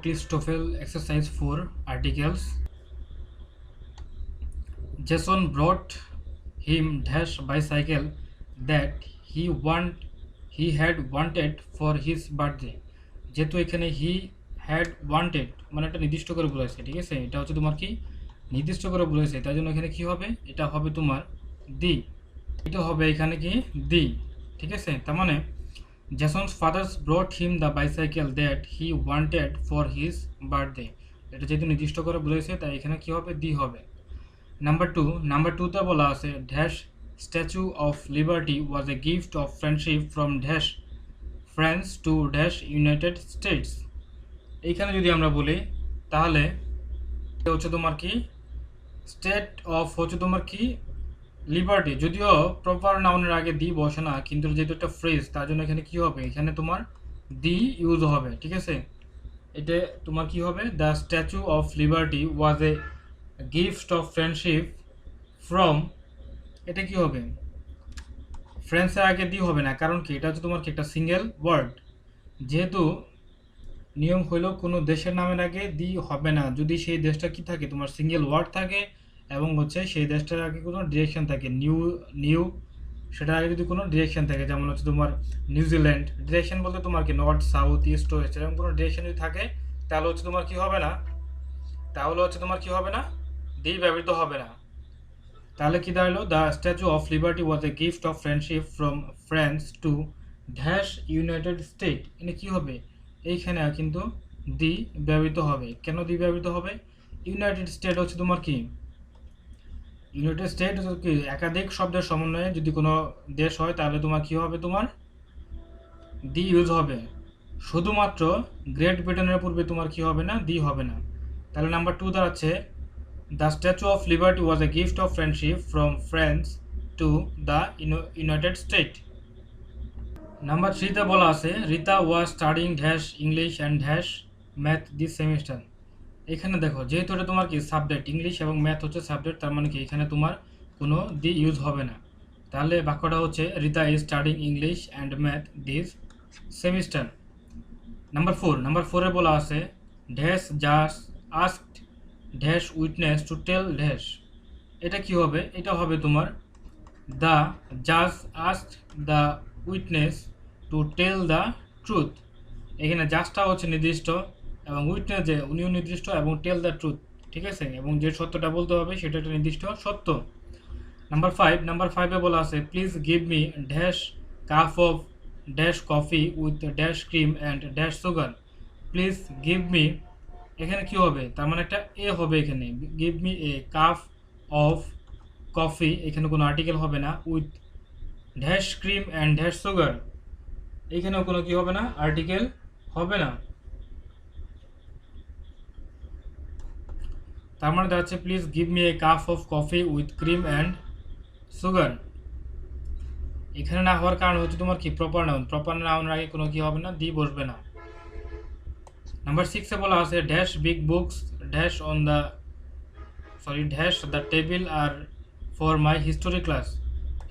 Christoffel exercise 4 articles. Jason brought him dash bicycle that he had wanted for his birthday. যেহেতু এখানে he had wanted মানে একটা নির্দিষ্ট করে বলেছে, ঠিক আছে, এটা হচ্ছে তোমার কি নির্দিষ্ট করে বলেছে, তাই জন্য এখানে কি হবে, এটা হবে তোমার দি, এটা হবে এখানে কি দি, ঠিক আছে। তার মানে Jason's father brought him the bicycle that he wanted for his birthday. এটা যেহেতু নির্দিষ্ট করে বলেছে তাই এখানে কি হবে, দি হবে। নাম্বার টুতে বলা আছে dash statue of liberty was a gift of friendship from dash France to dash United states. এইখানে যদি আমরা বলি তাহলে হচ্ছে তোমার কি স্টেট অফ হচ্ছে তোমার কি লিবার্টি, যদিও প্রপার নাউনের আগে দি বসে না, কিন্তু যেহেতু একটা ফ্রেজ তার জন্য এখানে কি হবে, এখানে তোমার দি ইউজ হবে, ঠিক আছে। এটা তোমার কি হবে, the statue of liberty was a gift of friendship from, এটা কি হবে, ফ্রেন্ডসের আগে দি হবে না, কারণ কি এটা হচ্ছে তোমার কি একটা সিঙ্গেল ওয়ার্ড, যেহেতু নিয়ম হলো কোনো দেশের নামের আগে দি হবে না যদি সেই দেশটা কি থাকে তোমার সিঙ্গেল ওয়ার্ড থাকে এবং হচ্ছে সেই দেশটার আগে কোনো ডিরেকশন থাকে, নিউ সেটার আগে যদি কোনো ডিরেকশন থাকে, যেমন হচ্ছে তোমার নিউজিল্যান্ড, ডিরেকশন বলতে তোমার কি নর্থ সাউথ ইস্ট ওয়েস্ট, এরকম কোনো ডিরেকশন যদি থাকে তাহলে হচ্ছে তোমার কি হবে না, দি ব্যবহৃত হবে না। তাহলে কি দাঁড়ালো, the statue of liberty was a gift of friendship from France to dash United state, এখানে কি হবে, এইখানে কিন্তু দি ব্যবহৃত হবে। কেন দি ব্যবহৃত হবে, ইউনাইটেড স্টেট হচ্ছে তোমার কি, ইউনাইটেড স্টেট হচ্ছে কি একাধিক শব্দের সমন্বয়ে যদি কোনো দেশ হয় তাহলে তোমার কি হবে, তোমার দি ইউজ হবে। শুধুমাত্র গ্রেট ব্রিটেনের পূর্বে তোমার কি হবে না, দি হবে না। তাহলে নাম্বার টু দাঁড়াচ্ছে the statue of liberty was a gift of friendship from France two the United state. Number থ্রিতে বলা আছে Rita was studying dash English and dash math this semester. এখানে দেখো যেহেতু এটা তোমার কি সাবজেক্ট, ইংলিশ এবং ম্যাথ হচ্ছে সাবজেক্ট, তার মানে কি এখানে তোমার কোনো দি ইউজ হবে না। তাহলে বাক্যটা হচ্ছে Rita is studying English and math this semester. Number ফোরে বলা আছে dash just asked dash witness to tell dash, এটা কি হবে, এটা হবে তোমার দ্য জাজ asked the witness to tell the truth. এখানে জাজটা হচ্ছে নির্দিষ্ট এবং উইটনেস যে উনিও নির্দিষ্ট এবং টেল দ্য ট্রুথ, ঠিক আছে, এবং যে সত্যটা বলতে হবে সেটা একটা নির্দিষ্ট সত্য। নাম্বার ফাইভে বলা আছে please give me dash cup of dash coffee with dash cream and dash sugar. Please give me, এখানে কি হবে, তার মানে একটা এ হবে, এখানে give me a cup of coffee, এখানে কোনো আর্টিকেল হবে না, with dash cream and dash sugar, এইখানেও কোনো কি হবে না, আর্টিকেল হবে না। তার মানে দাঁড়াচ্ছে please give me a cup of coffee with cream and sugar. এখানে না হওয়ার কারণ হচ্ছে তোমার কি প্রপার নাউনের আগে কোনো কি হবে না, দি বসবে না। নাম্বার সিক্সে বলা আছে dash big books dash on the dash the table are for my history class,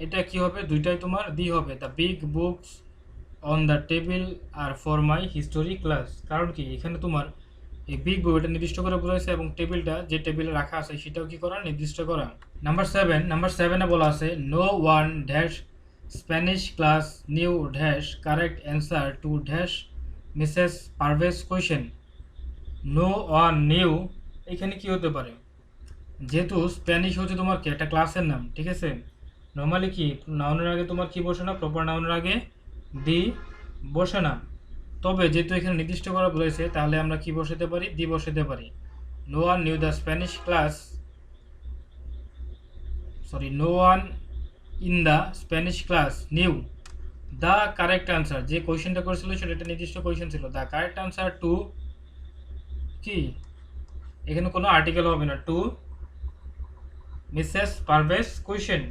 এটা কি হবে, দুইটাই তোমার দি হবে, the big books on the table are for my history class. কারণ কি এখানে তোমার এই বিগ বুক এটা নির্দিষ্ট করে বলেছে এবং টেবিলটা যে টেবিলে রাখা আছে সেটাও কি করা, নির্দিষ্ট করা। নাম্বার সেভেনে বলা আছে no one dash Spanish class knew dash correct answer to dash Mrs Parvez question. No one knew, এখানে কি হতে পারে, যেহেতু স্প্যানিশ হচ্ছে তোমার কি একটা ক্লাসের নাম, ঠিক আছে, নর্মালি কি নাউনের আগে তোমার কি বসে না, প্রপার নাউনের আগে দি বসে না, তবে যেহেতু এখানে নির্দিষ্ট করা বলেছে তাহলে আমরা কি বসাতে পারি, দি বসাতে পারি। No one knew the Spanish class, no one in the Spanish class knew the correct answer, যে কোয়েশ্চেনটা করেছিল সেটা একটা নির্দিষ্ট কোয়েশ্চেন ছিল, দ্য কারেক্ট আনসার টু কি, এখানে কোনো আর্টিকেল হবে না, to Mrs Parvez question.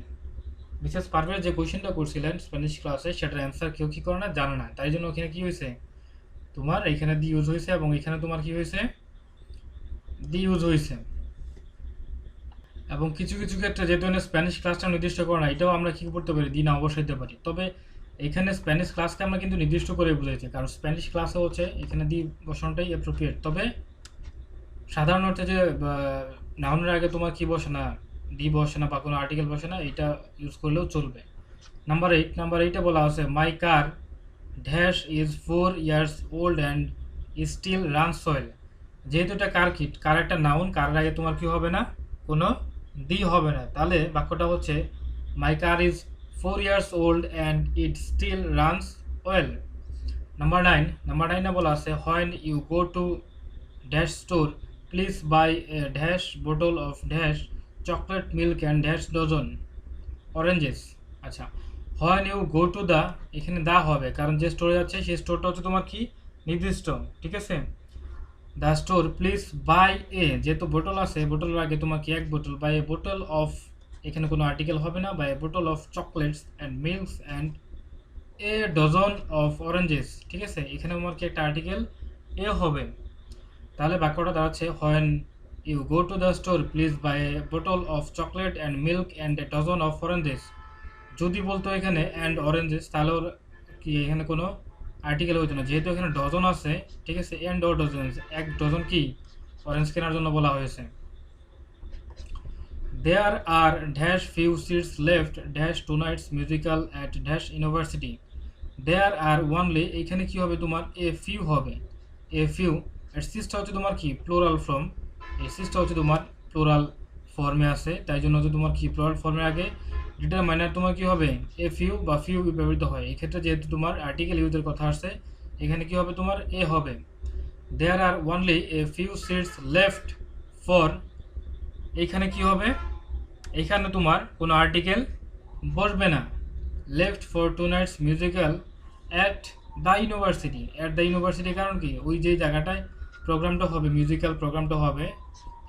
Mrs Parvez যে কোয়েশ্চেনটা করছিলেন স্প্যানিশ ক্লাসে সেটার অ্যান্সার কেউ কি করে না, জানে না, তাই জন্য ওখানে কি হয়েছে, তোমার এখানে দি ইউজ হয়েছে এবং এখানে তোমার কি হয়েছে, দি ইউজ হয়েছে। এবং কিছু কিছু ক্ষেত্রে যেহেতু স্প্যানিশ ক্লাসটা নির্দিষ্ট করে না, এটাও আমরা কি করতে পারি, দি না বসাইতে পারি। তবে এখানে স্প্যানিশ ক্লাসকে আমরা কিন্তু নির্দিষ্ট করে বুঝাইছি, কারণ স্প্যানিশ ক্লাসে হচ্ছে এখানে দি বসানোটাই অ্যাপ্রোপ্রিয়েট। তবে সাধারণ অর্থে যে নাউনের আগে তোমার কি বসে না, ডি বসে না বা কোনো আর্টিকেল বসে না, এটা ইউজ করলেও চলবে। নাম্বার 8-এ বলা আছে my car dash is 4 years old and still runs well. যেহেতু এটা কার একটা নাউন, কারের আগে তোমার কি হবে না, কোনো দি হবে না, তাহলে বাক্যটা হচ্ছে my car is 4 years old and it still runs well. Number 9-এ বলা আছে when you go to dash store please buy a dash bottle of dash chocolate milk and dash dozen oranges. আচ্ছা, when you go to the, এখানে the হবে কারণ যে স্টোরে যাচ্ছে সেই স্টোরটা হচ্ছে তোমার কি নির্দিষ্ট, ঠিক আছে। দ্য স্টোর প্লিজ বাই এ, যেহেতু বোটল আছে বোটলের আগে তোমার কি এক বোতল, বাই এ বোটল অফ, এখানে কোনো আর্টিকেল হবে না, buy a bottle of chocolates and milks and a dozen of oranges, ঠিক আছে। এখানে তোমার কি একটা আর্টিকেল এ হবে, তাহলে বাক্যটা দাঁড়াচ্ছে when you go to the store please buy a bottle of chocolate and milk and a dozen of oranges. যদি বলতো এখানে অ্যান্ড অরেঞ্জেস, তাহলে ওর কি এখানে কোনো আর্টিকেল হইতো না, যেহেতু এখানে ডজন আছে, ঠিক আছে, অ্যান্ড ও ডজন, এক ডজন কি অরেঞ্জ কেনার জন্য বলা হয়েছে। There are dash few seats left dash tonight's musical at dash university. There are only, এখানে কি হবে তোমার এ ফিউ হবে, এ ফিউ। এর সিসটা হচ্ছে তোমার কি প্লোরাল ফর্ম, এই সিসটা হচ্ছে তোমার প্লোরাল ফর্মে আছে, তাই জন্য হচ্ছে তোমার কি প্লোরাল ফর্মের আগে ডিটারমাইনার তোমার কি হবে এ ফিউ বা ফিউ ব্যবহৃত হয়। এক্ষেত্রে যেহেতু তোমার আর্টিকেল ইউজের কথা আসছে, এখানে কি হবে তোমার এ হবে। There are only a few seats left for, এইখানে কি হবে, এখানে তোমার কোনো আর্টিকেল বসবে না। Left for tonight's musical at the university, at the university কারণ কি ওই যে জায়গাটায় প্রোগ্রামটা হবে, মিউজিক্যাল প্রোগ্রামটা হবে,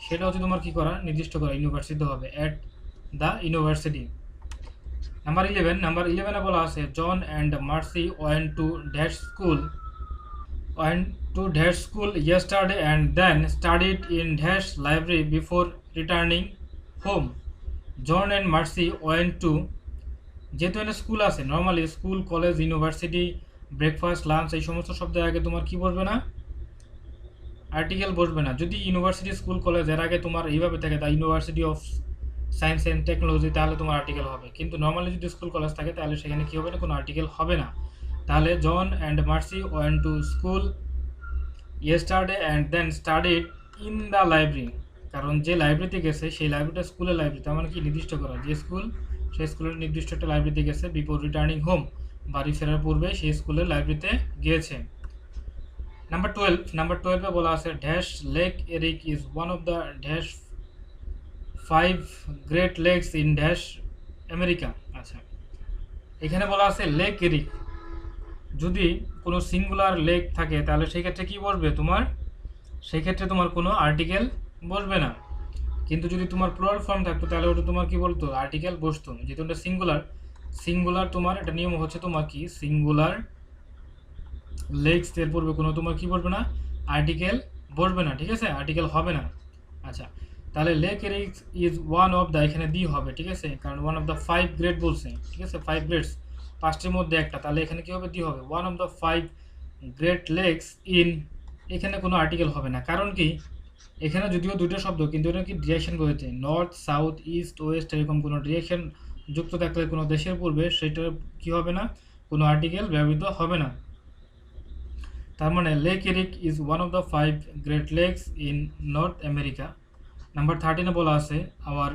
সেটা হচ্ছে তোমার কি করা নির্দিষ্ট করা, ইউনিভার্সিটি হবে, অ্যাট দ্য ইউনিভার্সিটি। নাম্বার 11-এ বলা আছে John and Marcy went to dash school yesterday and then studied in dash library before returning home. John and Marcy went to, যেহেতু এখানে স্কুল আছে, normally school college university breakfast lunch এই সমস্ত শব্দের আগে তোমার কি বসবে না, আর্টিকেল বসবে না। যদি ইউনিভার্সিটি স্কুল কলেজ এর আগে তোমার এইভাবে থাকে the university of science and technology, তাহলে তোমার আর্টিকেল হবে, কিন্তু নর্মালি যদি স্কুল কলেজ থাকে তাহলে সেখানে কি হবে না, কোনো আর্টিকেল হবে না। তাহলে John and Marcy went to school yesterday and then studied in the library, কারণ যে লাইব্রেরিতে গেছে সেই লাইব্রেরিটা স্কুলের লাইব্রেরি, তার মানে কি নির্দিষ্ট করা যে স্কুল, সেই স্কুলের নির্দিষ্ট একটা লাইব্রেরিতে গেছে, বিফোর রিটার্নিং হোম, বাড়ি ফেরার পূর্বে সেই স্কুলের লাইব্রেরিতে গিয়েছে। নাম্বার 12-এ বলা আছে dash Lake Erie is one of the dash 5 Great Lakes in dash America. আচ্ছা, এখানে বলা আছে লেক এরিক, যদি কোনো সিঙ্গুলার লেক থাকে তাহলে সেই ক্ষেত্রে কি বসবে তোমার, সেই ক্ষেত্রে তোমার কোনো আর্টিকেল বসবে না, কিন্তু যদি তোমার প্লুরাল ফর্ম থাকতো তাহলে ওটা তোমার কি বলতো আর্টিকেল বসতো, যেহেতু এটা সিঙ্গুলার তোমার এটা নিয়ম হচ্ছে তোমার কি সিঙ্গুলার লেকস এর পূর্বে কোনো তোমার কি বসবে না, আর্টিকেল বসবে না, ঠিক আছে, আর্টিকেল হবে না। আচ্ছা, তাহলে lake Erie is one of the, এখানে দি হবে, ঠিক আছে, কারণ ওয়ান অফ দ্য 5 গ্রেড বলছে, ঠিক আছে, 5 গ্রেডস, 5টির মধ্যে একটা, তাহলে এখানে কি হবে দি হবে, one of the 5 Great Lakes in, এখানে কোনো আর্টিকেল হবে না, কারণ কি এখানে যদিও দুটো শব্দ কিন্তু এটা কি ডিরেকশন বলতে, নর্থ সাউথ ইস্ট ওয়েস্ট এরকম কোনো ডিরেকশন যুক্ত থাকলে কোনো দেশের পূর্বে সেটা কি হবে না, কোনো আর্টিকেল ব্যবহৃত হবে না। তার মানে Lake Erie is one of the 5 Great Lakes in North America. Number 13-এ বলা আছে আওয়ার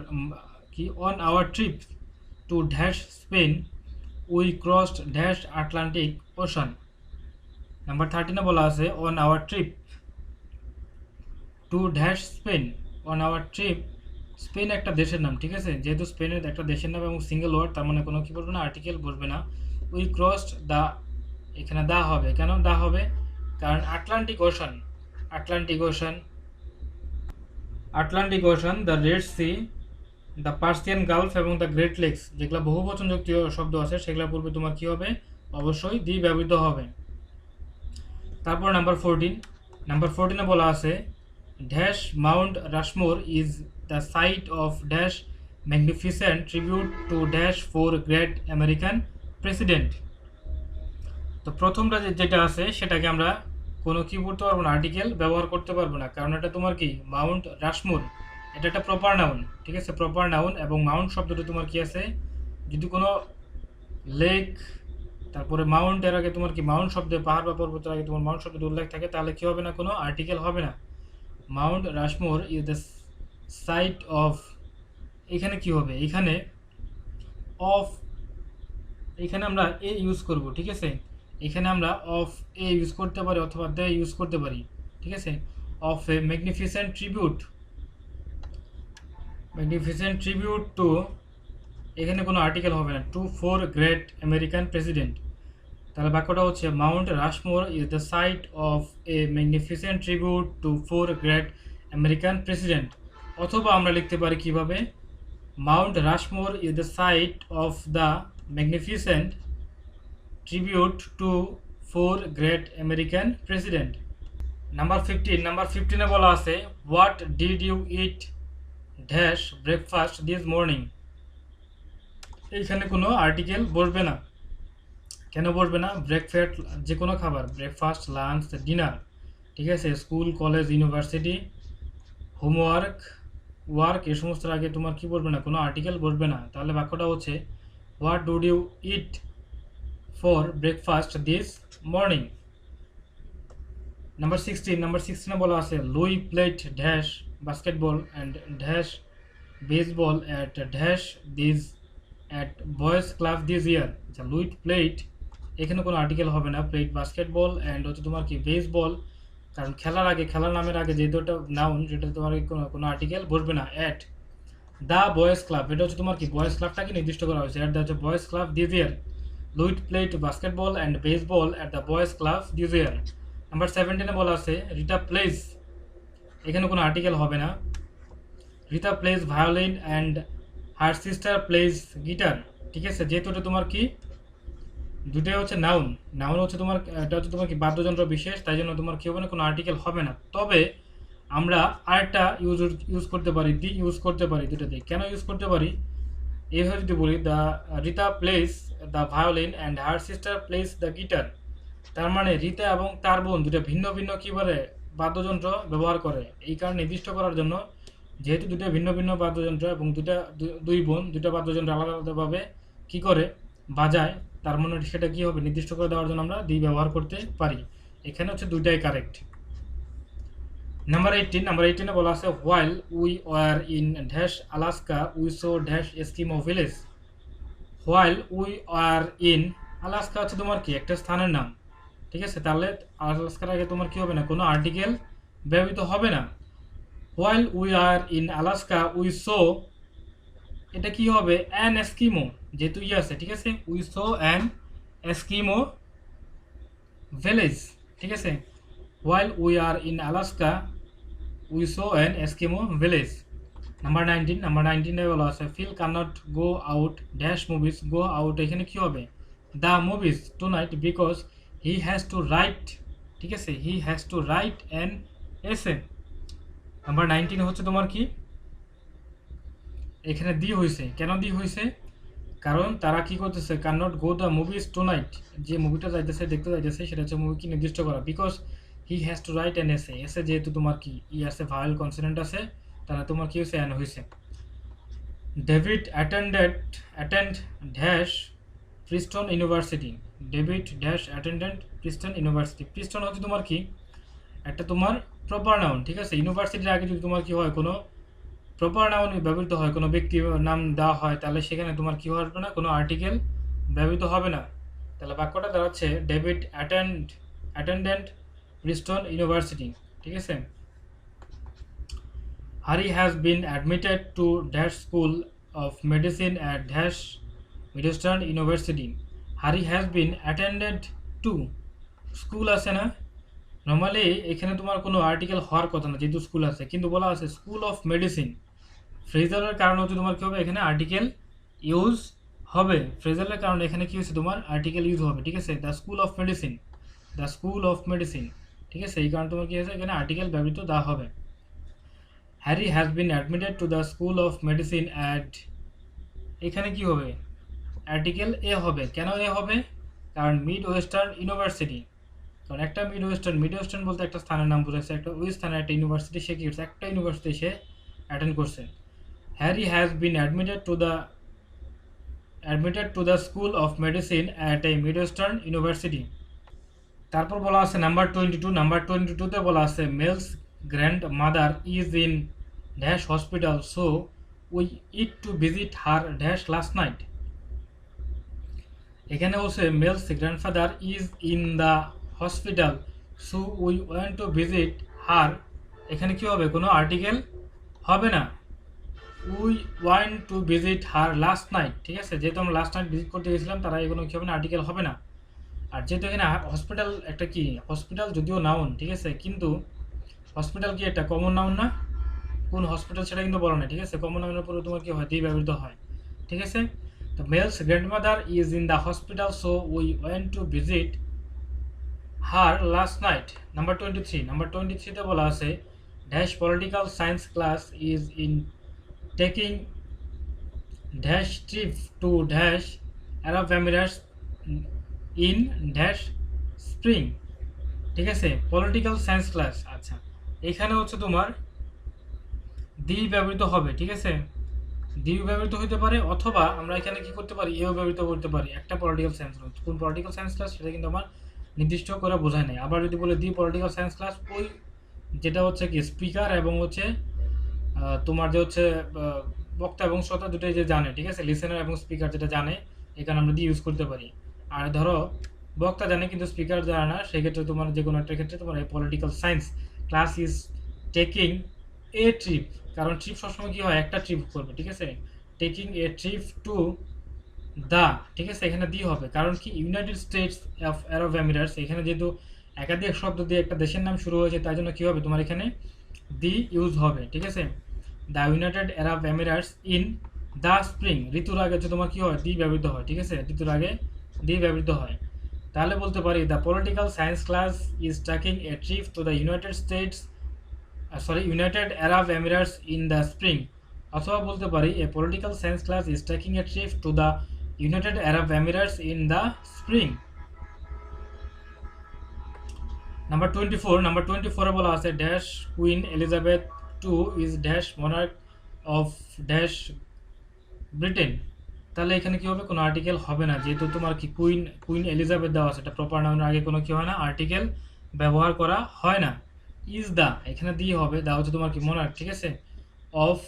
কি on our trip to dash Spain we crossed dash Atlantic Ocean. Number 13-এ বলা আছে on our trip to dash Spain, on our trip, Spain একটা দেশের নাম, ঠিক আছে, যেহেতু স্পেনের একটা দেশের নাম এবং সিঙ্গেল ওয়ার্ড, তার মানে কোনো কি বলবে না, আর্টিকেল বসবে না। উই ক্রসড দ্য, এখানে দা হবে, কেন দা হবে, কারণ Atlantic Ocean, the Red Sea, the Persian Gulf এবং দ্য গ্রেট লেকস, যেগুলো বহুবচন যুক্ত শব্দ আছে সেগুলো পূর্বে তোমার কি হবে, অবশ্যই দি ব্যবহৃত হবে। তারপর নাম্বার 14-এ বলা আছে dash Mount Rushmore is the site of dash magnificent tribute to dash 4 great American president. তো প্রথমটা যেটা আছে সেটাকে আমরা কোনো কি করতে পারবো না, আর্টিকেল ব্যবহার করতে পারবো না, কারণ এটা তোমার কি মাউন্ট রাশমোর, এটা একটা প্রপার নাউন, ঠিক আছে, প্রপার নাউন। এবং মাউন্ট শব্দটা তোমার কি আছে, যদি কোনো লেক, তারপরে মাউন্ট এর আগে তোমার কি মাউন্ট শব্দে পাহাড় বা পর্বতের আগে তোমার মাউন্ট শব্দের উল্লেখ থাকে, তাহলে কি হবে না, কোনো আর্টিকেল হবে না। Mount Rushmore is the site of, এখানে কি হবে, এখানে অফ, এখানে আমরা এ ইউজ করব, ঠিক আছে, এখানে আমরা অফ এ ইউজ করতে পারি অথবা দ্য ইউজ করতে পারি, ঠিক আছে। Of a magnificent tribute, magnificent tribute to, এখানে কোনো আর্টিকেল হবে না, to four great American president. তাহলে বাক্যটা হচ্ছে Mount Rushmore is the site of a magnificent tribute to four great American president. অথবা আমরা লিখতে পারি কিভাবে, Mount Rushmore is the site of the magnificent tribute to four great American president. Number 15, number 15 বলা আছে what did you eat dash breakfast this morning. এইখানে কোনো article বসবে না। কেন বসবে না, ব্রেকফাস্ট যে কোনো খাবার, ব্রেকফাস্ট, লাঞ্চ, ডিনার, ঠিক আছে, school, college, university, homework, work, এই সমস্ত আগে তোমার কি বসবে না, কোনো আর্টিকেল বসবে না। তাহলে বাক্যটা হচ্ছে what did you eat for breakfast this morning. Number 16, number 16 বলা আছে Louis played dash basketball and dash baseball at dash this at boys club this year. আচ্ছা, Louis played, এখানে কোনো আর্টিকেল হবে না, played basketball and হচ্ছে তোমার কি বেসবল, কারণ খেলার আগে, খেলার নামের আগে যেহেতু একটা নাউন, যেটা তোমার কোনো আর্টিকেল বসবে না। at the boys club, এটা হচ্ছে তোমার কি বয়েজ ক্লাবটাকে নির্দিষ্ট করা হয়েছে, at the হচ্ছে boys club this year. Louis played basketball and baseball at the boys club this year. Number 17 বলা আছে Rita plays, এখানে কোনো আর্টিকেল হবে না, Rita plays violin and her sister plays guitar, ঠিক আছে, যেহেতু এটা তোমার কি দুটোই হচ্ছে নাউন, নাউন হচ্ছে তোমার, এটা হচ্ছে তোমার কি বাদ্যযন্ত্র বিশেষ, তাই জন্য তোমার কি হবে না, কোনো আর্টিকেল হবে না। তবে আমরা আরেকটা ইউজ করতে পারি, দি ইউজ করতে পারি দুটোতে। কেন ইউজ করতে পারি, এইভাবে যদি বলি the Rita place the violin and her sister place the guitar, তার মানে রিতা এবং তার বোন দুটো ভিন্ন ভিন্ন কী বলে বাদ্যযন্ত্র ব্যবহার করে। এই কারণে নির্দিষ্ট করার জন্য, যেহেতু দুটো ভিন্ন ভিন্ন বাদ্যযন্ত্র এবং দুই বোন দুটো বাদ্যযন্ত্র আলাদা আলাদাভাবে কী করে বাজায়, তার মানে সেটা কী হবে, নির্দিষ্ট করে দেওয়ার জন্য আমরা দি ব্যবহার করতে পারি। এখানে হচ্ছে দুইটাই কারেক্ট। নাম্বার 18, নাম্বার 18 বলা আছে while we were in dash Alaska we so dash Eskimo village. While we are in, Alaska হচ্ছে তোমার কি একটা স্থানের নাম, ঠিক আছে, তাহলে আলাস্কার আগে তোমার কি হবে না, কোনো আর্টিকেল ব্যবহৃত হবে না। While we are in Alaska we so, এটা কি হবে, অ্যান এস্কিমো, যেহেতু ই আছে, ঠিক আছে, we saw an Eskimo village, ঠিক আছে। While we are in Alaska we saw an Eskimo village. Number 19, number 19 বলা আছে Phil can't go out dash movies, go out এখানে কি হবে, the movies tonight because he has to write, ঠিক আছে, he has to write an essay. Number 19 হচ্ছে তোমার কি, এখানে দি হয়েছে, কেন দি হয়েছে, কারণ তারা কি করতেছে, cannot go the movies tonight, যে মুভিটা যাইতেছে দেখতে যাইতেছে সেটা হচ্ছে মুভি কি নির্দিষ্ট করা, because he has to write an এসে, এসে যেহেতু তোমার কি ই আছে, ভাওয়েল কনসোনেন্ট আছে, তাহলে তোমার কি হয়েছে, অ্যান হয়েছে। David attend dash Preston university, David dash attendant Preston university. Preston হচ্ছে তোমার কি একটা তোমার প্রপার নাউন, ঠিক আছে, ইউনিভার্সিটির আগে যদি তোমার কি হয়, কোনো প্রপার নাউন ব্যবহৃত হয়, কোনো ব্যক্তির নাম দেওয়া হয়, তাহলে সেখানে তোমার কি আসবে না, কোনো আর্টিকেল ব্যবহৃত হবে না। তাহলে বাক্যটা দাঁড়াচ্ছে ডেভিড অ্যাটেন্ডেন্ট প্রিস্টন ইউনিভার্সিটি, ঠিক আছে। Hari has been admitted to Dash School of Medicine at Dash Middleton University. Hari has been attended to, school আছে না, নর্মালি এখানে তোমার কোনো আর্টিকেল হওয়ার কথা না, যেহেতু স্কুল আছে, কিন্তু বলা আছে স্কুল অফ মেডিসিন, ফ্রেজারের কারণে হচ্ছে তোমার কী হবে, এখানে আর্টিকেল ইউজ হবে, ফ্রেজারের কারণে এখানে কী হচ্ছে, তোমার আর্টিকেল ইউজ হবে, ঠিক আছে, the school of medicine, the school of medicine, ঠিক আছে, এই কারণে তোমার কী হয়েছে, এখানে আর্টিকেল ব্যবহৃত দেওয়া হবে। Harry has been admitted to the school of medicine at, এখানে কি হবে, আর্টিকেল এ হবে, কেন এ হবে, কারণ মিড ওয়েস্টার্ন ইউনিভার্সিটি, কারণ একটা মিড ওয়েস্টার্ন বলতে একটা স্থানের নাম বোঝাচ্ছে, একটা ওই স্থানের একটা ইউনিভার্সিটি সে কি করছে, একটা ইউনিভার্সিটি সে অ্যাটেন্ড করছে। Harry has been admitted to the school of medicine at a Midwestern university. তারপর বলা আছে নাম্বার 22 তে বলা আছে Mel's grandmother is in dash hospital so we eat to visit her dash last night. এখানে বলছে Mel's grandfather is in the hospital so we went to visit her, এখানে কি হবে, কোনো আর্টিকেল হবে না। We want two visit her last night, ঠিক আছে, যেহেতু আমরা লাস্ট নাইট ভিজিট করতে গেছিলাম তারা এগুলো কি হবে না, আর্টিকেল হবে না। আর যেহেতু এখানে হসপিটাল একটা কি, হসপিটাল যদিও নাউন, ঠিক আছে, কিন্তু হসপিটাল কি একটা কমন নাউন না, কোন হসপিটাল সেটা কিন্তু বলা নাই, ঠিক আছে, কমন নাউনের পরে তোমার কি হয়, দিয়ে ব্যবহৃত হয়, ঠিক আছে। তো Mel's grandmother is in the hospital so we went to visit her last night. Number 23তে বলা আছে dash political science class is in taking dash trip to dash Arab Emirates in dash spring, ঠিক আছে, political science class. আচ্ছা, এখানে হচ্ছে তোমার দি ব্যবহৃত হবে, ঠিক আছে, দি ব্যবহৃত হতে পারে, অথবা আমরা এখানে কি করতে পারি, এও ব্যবহৃত করতে পারি। একটা পলিটিক্যাল সায়েন্স, কোন পলিটিক্যাল সায়েন্স ক্লাস সেটা কিন্তু আমার নির্দিষ্ট করে বোঝায় নাই। আবার যদি বলে দি পলিটিক্যাল সায়েন্স ক্লাস, ওই যেটা হচ্ছে কি স্পিকার এবং হচ্ছে তোমার যে হচ্ছে বক্তা এবং শ্রোতা দুটোই যে জানে, ঠিক আছে, লিসেনার এবং স্পিকার যেটা জানে, এখানে আমরা দিয়ে ইউজ করতে পারি। আর ধরো বক্তা জানে কিন্তু স্পিকার জানে না, সেক্ষেত্রে তোমার যে কোনো একটা ক্ষেত্রে তোমার এই political science class is taking a trip, কারণ ট্রিপ সবসময় কি হয়, একটা ট্রিপ করবে, ঠিক আছে, taking a trip to the, ঠিক আছে, এখানে দি হবে, কারণ কি United States of Arab Emirates, এখানে যেহেতু একাধিক শব্দ দিয়ে একটা দেশের নাম শুরু হয়েছে, তাই জন্য কি হবে তোমার এখানে দি ইউজ হবে, ঠিক আছে। The United Arab Emirates in the spring, ঋতুর আগে হচ্ছে তোমার কি হয়, দি ব্যবহৃত হয়, ঠিক আছে, ঋতুর আগে দি ব্যবহৃত হয়। তাহলে বলতে পারি the political science class is taking a trip to the United Arab Emirates in the spring, অথবা বলতে পারি a political science class is taking a trip to the United Arab Emirates in the spring. Number 24 বলা আছে dash Queen Elizabeth two is dash monarch of dash Britain. তাহলে এখানে কি হবে, কোনো আর্টিকেল হবে না, যেহেতু তোমার কি কুইন এলিজাবেথ দেওয়া আছে, এটা প্রপার নাউনের আগে কোনো কি হয় না, আর্টিকেল ব্যবহার করা হয় না। ইজ দা, এখানে দিয়ে হবে, দা হচ্ছে তোমার কি মনার্ক, ঠিক আছে, অফ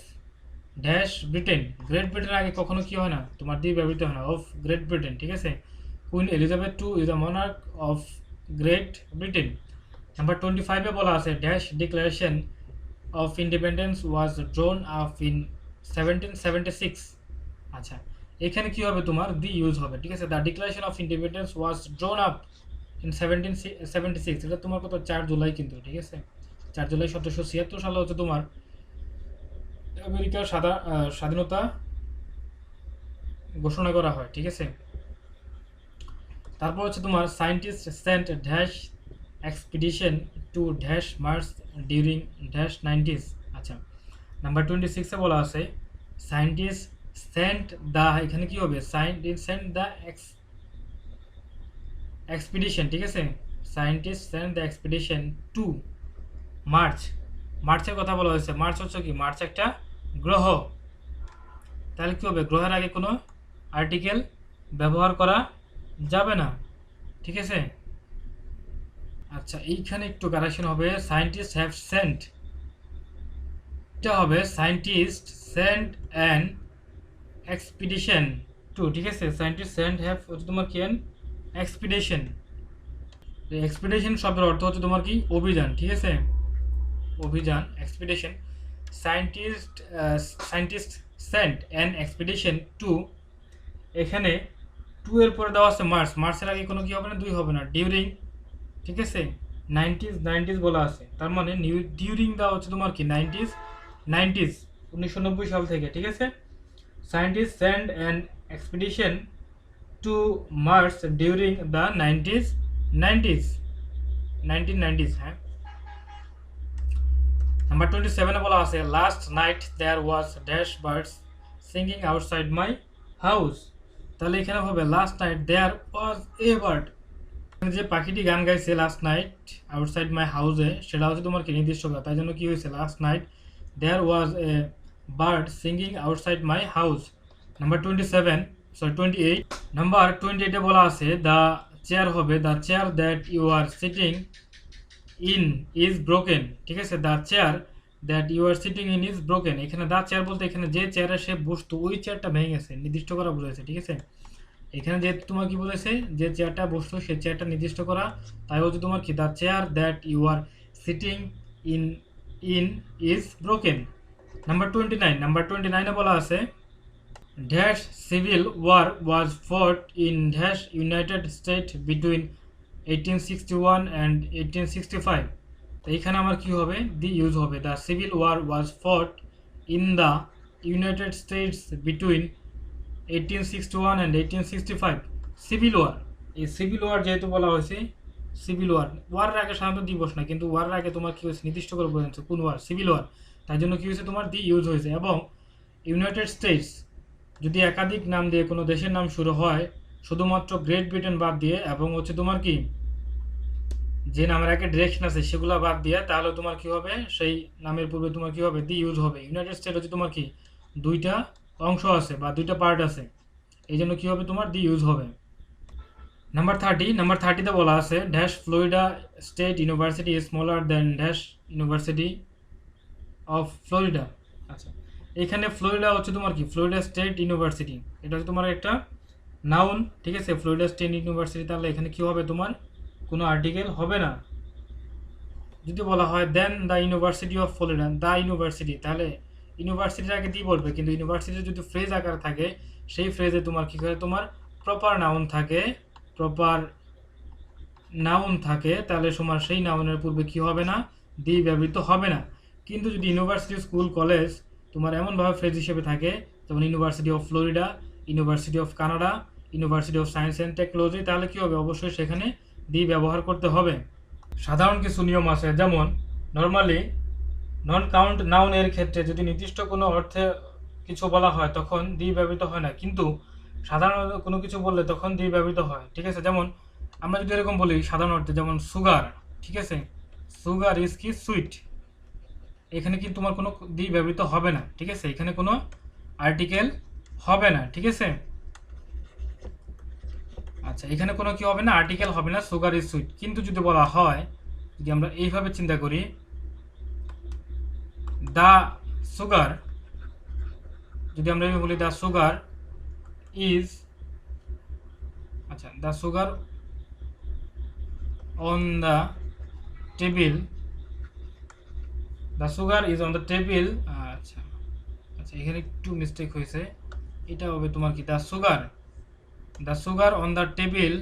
ড্যাশ ব্রিটেন, গ্রেট ব্রিটেনের আগে কখনো কি হয় না, তোমার দিয়ে ব্যবহৃত হয় না, অফ গ্রেট ব্রিটেন, ঠিক আছে। Queen Elizabeth two is the monarch of Great Britain. Number 25 বলা আছে dash Declaration of Independence was drawn up in 1776। আচ্ছা, এখানে কি হবে, তোমার দি ইউজ হবে, ঠিক আছে, the declaration of Independence was drawn up in 1776, এটা তোমার কত 4 জুলাই কিন্তু, ঠিক আছে, 4 জুলাই 1776 সালে হচ্ছে তোমার আমেরিকার স্বাধীনতা ঘোষণা করা হয়, ঠিক আছে। তারপর হচ্ছে তোমার scientist sent dash expedition to dash Mars during dash 90s। আচ্ছা, নাম্বার 26 বলা আছে সায়েন্টিস্ট সেন্ট দ্য, এখানে কি হবে, সায়েন্টিস্ট সেন্ট দ্য এক্সপিডিশন, ঠিক আছে, scientist sent the expedition to March, মার্চের কথা বলা হয়েছে, মার্চ হচ্ছে কি, মার্চ একটা গ্রহ, তাহলে কি হবে, গ্রহের আগে কোনো আর্টিকেল ব্যবহার করা যাবে না, ঠিক আছে। আচ্ছা, এইখানে একটু কারেকশন হবে, সায়েন্টিস্ট হ্যাভ সেন্ট, এটা হবে scientist sent an expedition to, ঠিক আছে, সায়েন্টিস্ট সেন্ট হ্যাভ হচ্ছে তোমার কি, এক্সপিডিশন, এক্সপিডিশন শব্দের অর্থ হচ্ছে তোমার কি, অভিযান, ঠিক আছে, অভিযান, expedition. Scientist sent an expedition to, এখানে টু এর পরে দেওয়া আছে মার্চ, মার্চের আগে কোনো কি হবে না, দুই হবে না, ডিউরিং, ঠিক আছে, 90s বলা আছে, তার মানে ডিউরিং দেওয়া হচ্ছে তোমার কি 90s 1990 সাল থেকে, ঠিক আছে। Scientist send an expedition to Mars during the 1990s, হ্যাঁ। নাম্বার 27 বলা আছে last night there was dash birds singing outside my house. তাহলে এখানে হবে last night there was a bird. যে পাখিটি গান গাইছে লাস্ট নাইট আউটসাইড মাই হাউসে, সেটা হচ্ছে তোমার কি নির্দিষ্ট করা, তাই জন্য কি হয়েছে last night there was a bird singing outside my house. Number 27, sorry 28, number 28-এ বলা আছে দ্য চেয়ার হবে the chair that you are sitting in is broken. ঠিক আছে, the chair that you are sitting in is broken. এখানে the chair বলতে এখানে যে চেয়ারে সে বসতো ওই চেয়ারটা ভেঙে গেছে, নির্দিষ্ট করা বুঝেছে। ঠিক আছে, এখানে যে তোমার কি বলেছে যে চেয়ারটা বসতো সেই চেয়ারটা নির্দিষ্ট করা, তাই হচ্ছে তোমার কি the chair that you are sitting in in is broken. Number 29, number 29-এ বলা আছে dash civil war was fought in dash United State between 1861 and 1865। তো এইখানে আমার কি হবে দি ইউজ হবে the civil war was fought in the United States between 1861 and 1865। Civil war, এই সিভিল ওয়ার যেহেতু বলা হয়েছে সিভিল ওয়ার, ওয়ারের আগে সাধারণত দিবস না, কিন্তু ওয়ারের আগে তোমার কি হয়েছে নির্দিষ্ট করে বোঝাচ্ছে কোন ওয়ার, সিভিল ওয়ার, তাই জন্য কি হয়েছে তোমার দি ইউজ হয়েছে। এবং ইউনাইটেড স্টেটস যদি একাধিক নাম দিয়ে কোনো দেশের নাম শুরু হয় শুধুমাত্র গ্রেট ব্রিটেন বাদ দিয়ে এবং হচ্ছে তোমার কি যে নামের আগে ডিরেকশন আছে সেগুলো বাদ দিয়ে, তাহলে তোমার কি হবে সেই নামের পূর্বে তোমার কি হবে দি ইউজ হবে। ইউনাইটেড স্টেট হচ্ছে তোমার কি দুইটা অংশ আছে বা দুইটা পার্ট আছে, এই জন্য কি হবে তোমার দি ইউজ হবে। নাম্বার 30, নাম্বার 30-তে বলা আছে dash Florida state university is smaller then dash university of Florida. আচ্ছা, এখানে ফ্লোরিডা হচ্ছে তোমার কি ফ্লোরিডা স্টেট ইউনিভার্সিটি, এটা হচ্ছে তোমার একটা নাউন। ঠিক আছে, ফ্লোরিডা স্টেট ইউনিভার্সিটি, তাহলে এখানে কি হবে তোমার কোনো আর্টিকেল হবে না। যদি বলা হয় then the university of Florida, the university, তাহলে ইউনিভার্সিটির আগে দিয়ে বলবে, কিন্তু ইউনিভার্সিটির যদি ফ্রেজ আকার থাকে সেই ফ্রেজে তোমার কি করে তোমার প্রপার নাউন থাকে, প্রপার নাউন থাকে, তাহলে তোমার সেই নাউনের পূর্বে কি হবে না দি ব্যবহৃত হবে না। কিন্তু যদি ইউনিভার্সিটি স্কুল কলেজ তোমার এমনভাবে ফ্রেজ হিসেবে থাকে যেমন university of Florida, university of Canada, university of science and technology, তাহলে কি হবে অবশ্যই সেখানে দি ব্যবহার করতে হবে। সাধারণ কিছু নিয়ম আছে, যেমন নর্মালি নন কাউন্ট নাউনের ক্ষেত্রে যদি নির্দিষ্ট কোনো অর্থে কিছু বলা হয় তখন দি ব্যবহৃত হয় না, কিন্তু সাধারণ কোনো কিছু বললে তখন দি ব্যবহৃত হয়। ঠিক আছে, যেমন আমরা যদি এরকম বলি সাধারণ অর্থে, যেমন সুগার, ঠিক আছে, সুগার ইজ কি সুইট, এখানে কিন্তু তোমার কোনো দি ব্যবহৃত হবে না। ঠিক আছে, এখানে কোনো আর্টিকেল হবে না। ঠিক আছে, আচ্ছা, এখানে কোনো কি হবে না আর্টিকেল হবে না, সুগার ইজ সুইট। কিন্তু যদি বলা হয়, যদি আমরা এইভাবে চিন্তা করি দ্য সুগার, যদি আমরা এইভাবে বলি দ্য সুগার ইজ, আচ্ছা, the sugar on the table, the sugar is on the table. আচ্ছা আচ্ছা, এখানে একটু মিস্টেক হয়েছে, এটা হবে তোমার কি the sugar on the table.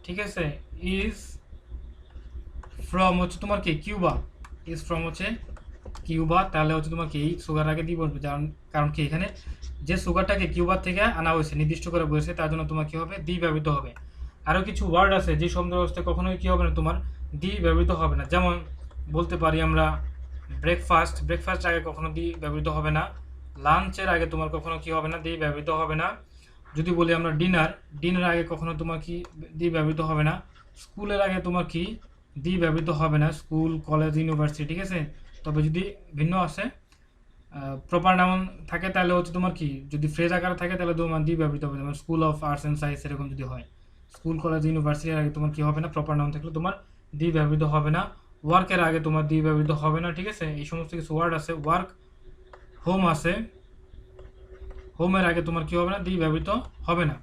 ঠিক আছে, ইজ ফ্রম হচ্ছে তোমার কি কিউবা, ইজ ফ্রম হচ্ছে কিউবা, তাহলে হচ্ছে তোমার কি এই সুগার আগে দিয়ে বলবে, কারণ কি এখানে যে সুগারটাকে কিউবার থেকে আনা হয়েছে নির্দিষ্ট করে বলেছে, তার জন্য তোমার কি হবে দি ব্যবহৃত হবে। আরও কিছু ওয়ার্ড আছে যে শব্দ ব্যবস্থায় কখনোই কি হবে না তোমার দি ব্যবহৃত হবে না, যেমন বলতে পারি আমরা ব্রেকফাস্ট, ব্রেকফাস্ট আগে কখনো দি ব্যবহৃত হবে না, লাঞ্চের আগে তোমার কখনো কি হবে না দি ব্যবহৃত হবে না। যদি বলি আমরা ডিনার, ডিনার আগে কখনো তোমার কি দি ব্যবহৃত হবে না, স্কুলের আগে তোমার কি দি ব্যবহৃত হবে না, স্কুল কলেজ ইউনিভার্সিটি। ঠিক আছে, তবে যদি ভিন্ন আছে প্রপার নাউন থাকে তাহলে হচ্ছে তোমার কি যদি ফ্রেজ আকারে থাকে তাহলে তোমার দি ব্যবহৃত হবে, যেমন school of arts and science এরকম যদি হয়, স্কুল কলেজ ইউনিভার্সিটির আগে তোমার কি হবে না প্রপার নাউন থাকলে তোমার দি ব্যবহৃত হবে না, ওয়ার্কের আগে তোমার দি ব্যবহৃত হবে না। ঠিক আছে, এই সমস্ত কিছু ওয়ার্ড আছে, ওয়ার্ক, হোম আছে, হোমের আগে তোমার কি হবে না দি ব্যবহৃত হবে না।